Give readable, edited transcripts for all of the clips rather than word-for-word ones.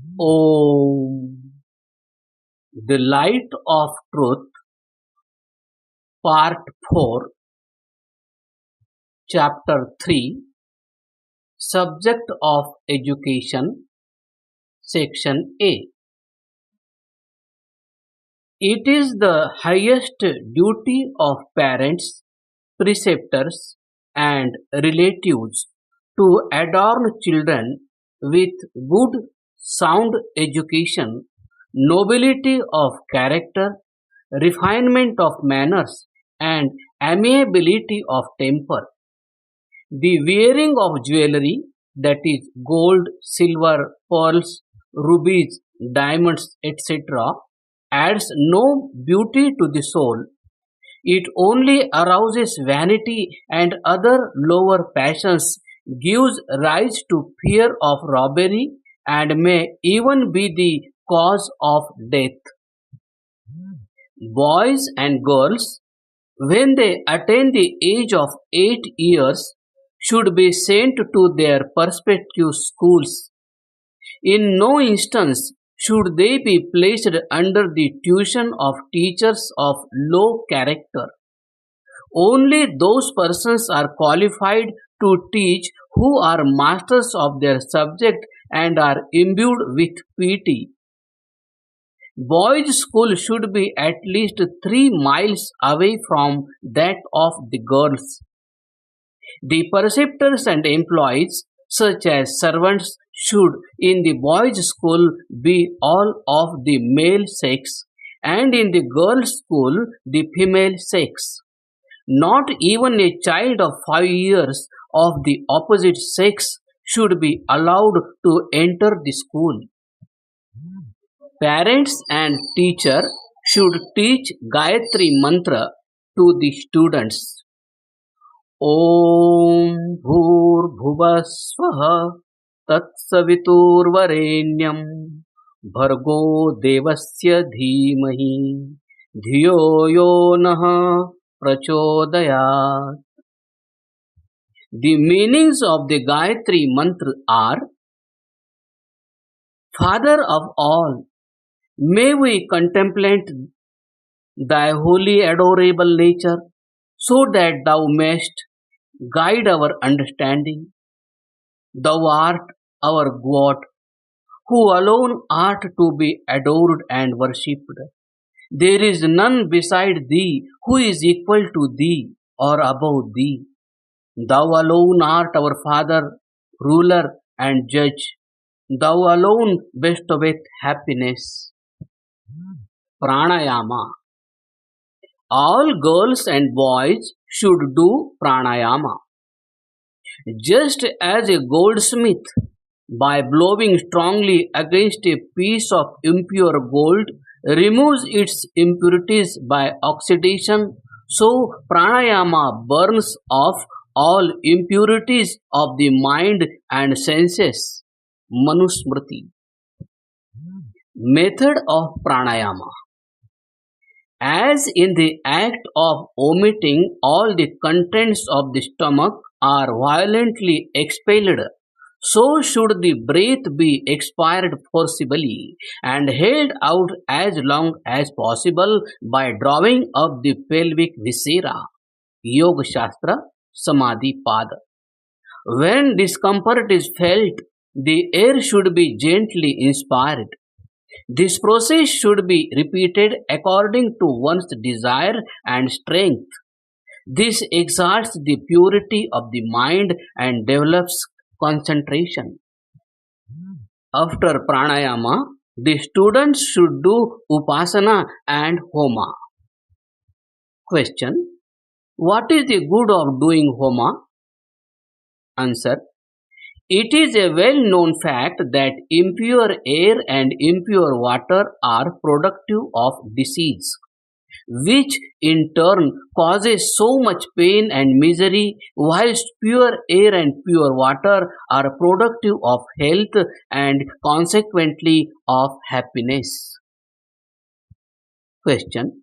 Om. The Light of Truth, Part 4, Chapter 3, Subject of Education, Section A. It is the highest duty of parents, preceptors, and relatives to adorn children with good, sound education, nobility of character, refinement of manners, and amiability of temper. The wearing of jewelry, that is, gold, silver, pearls, rubies, diamonds, etc., adds no beauty to the soul. It only arouses vanity and other lower passions, gives rise to fear of robbery, and may even be the cause of death. Boys and girls, when they attain the age of 8 years, should be sent to their respective schools. In no instance should they be placed under the tuition of teachers of low character. Only those persons are qualified to teach who are masters of their subject and are imbued with piety. Boys' school should be at least 3 miles away from that of the girls. The preceptors and employees, such as servants, should in the boys' school be all of the male sex, and in the girls' school the female sex. Not even a child of 5 years of the opposite sex should be allowed to enter the school. Parents and teacher should teach Gayatri Mantra to the students. ॐ भूर्भुवस्वः तत्सवितुर्वरेण्यं भर्गो देवस्य धीमहि धियो यो नः प्रचोदयात्. The meanings of the Gayatri Mantra are: Father of all, may we contemplate thy holy adorable nature, so that thou mayst guide our understanding. Thou art our God, who alone art to be adored and worshipped. There is none beside thee who is equal to thee or above thee. Thou alone art our Father, ruler, and judge. Thou alone bestoweth happiness. Pranayama. All girls and boys should do pranayama. Just as a goldsmith, by blowing strongly against a piece of impure gold, removes its impurities by oxidation, so pranayama burns off all impurities of the mind and senses. Manusmriti. Method of pranayama. As in the act of vomiting, all the contents of the stomach are violently expelled, so should the breath be expired forcibly and held out as long as possible by drawing up the pelvic viscera. Yoga Shastra Samadhi Pada. When discomfort is felt, the air should be gently inspired. This process should be repeated according to one's desire and strength. This exalts the purity of the mind and develops concentration. After pranayama, the students should do upasana and homa. Question: what is the good of doing homa? Answer: it is a well-known fact that impure air and impure water are productive of disease, which in turn causes so much pain and misery, whilst pure air and pure water are productive of health and consequently of happiness. Question: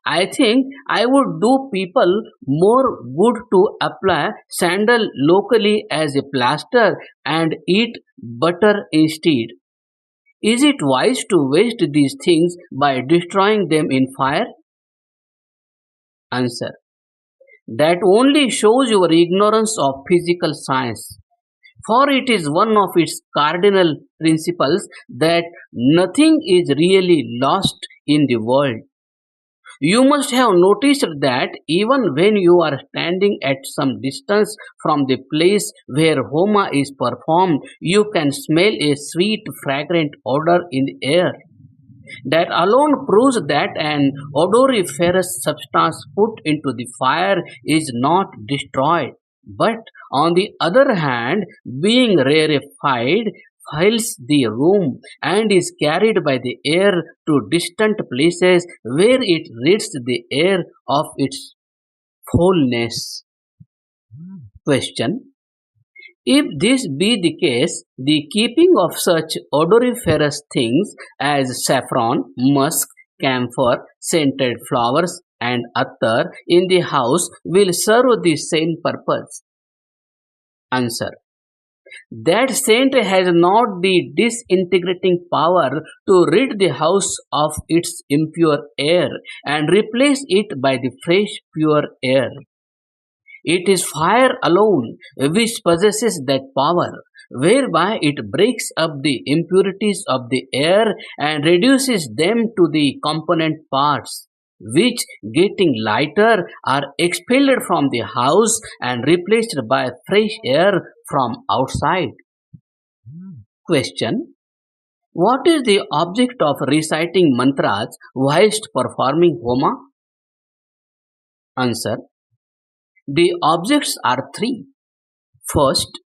I think I would do people more good to apply sandal locally as a plaster and eat butter instead. Is it wise to waste these things by destroying them in fire? Answer. That only shows your ignorance of physical science. For it is one of its cardinal principles that nothing is really lost in the world. You must have noticed that even when you are standing at some distance from the place where Homa is performed, you can smell a sweet, fragrant odor in the air. That alone proves that an odoriferous substance put into the fire is not destroyed, but on the other hand, being rarefied, fills the room and is carried by the air to distant places where it rids the air of its foulness. Question. If this be the case, the keeping of such odoriferous things as saffron, musk, camphor, scented flowers, and attar in the house will serve the same purpose. Answer. That scent has not the disintegrating power to rid the house of its impure air and replace it by the fresh, pure air. It is fire alone which possesses that power, whereby it breaks up the impurities of the air and reduces them to the component parts, which, getting lighter, are expelled from the house and replaced by fresh air from outside. Question. What is the object of reciting mantras whilst performing Homa? Answer. The objects are three. First,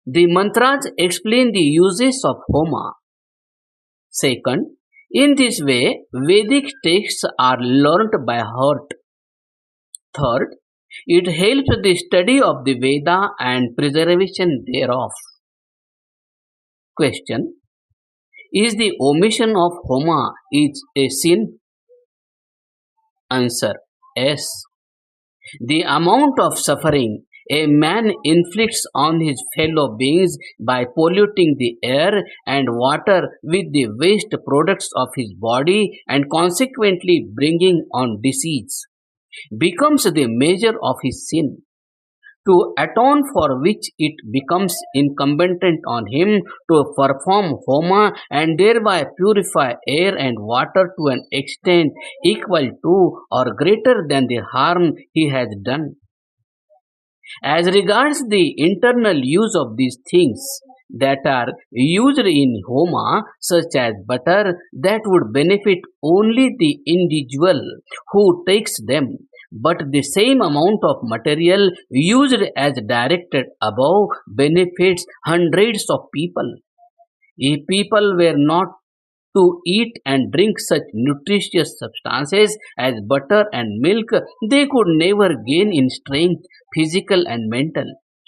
the mantras explain the uses of Homa. Second, in this way, Vedic texts are learnt by heart. Third, it helps the study of the Veda and preservation thereof. Question. Is the omission of Homa is a sin? Answer. Yes. The amount of suffering a man inflicts on his fellow beings by polluting the air and water with the waste products of his body and consequently bringing on disease becomes the measure of his sin, to atone for which it becomes incumbent on him to perform Homa and thereby purify air and water to an extent equal to or greater than the harm he has done. As regards the internal use of these things that are used in Homa, such as butter, that would benefit only the individual who takes them, but the same amount of material used as directed above benefits hundreds of people. If people were not to eat and drink such nutritious substances as butter and milk, they could never gain in strength, physical and mental.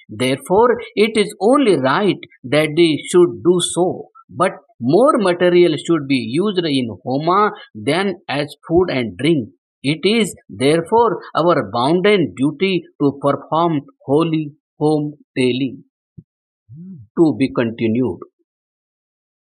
Therefore, it is only right that they should do so. But more material should be used in Homa than as food and drink. It is therefore our bounden duty to perform holy home daily. To be continued.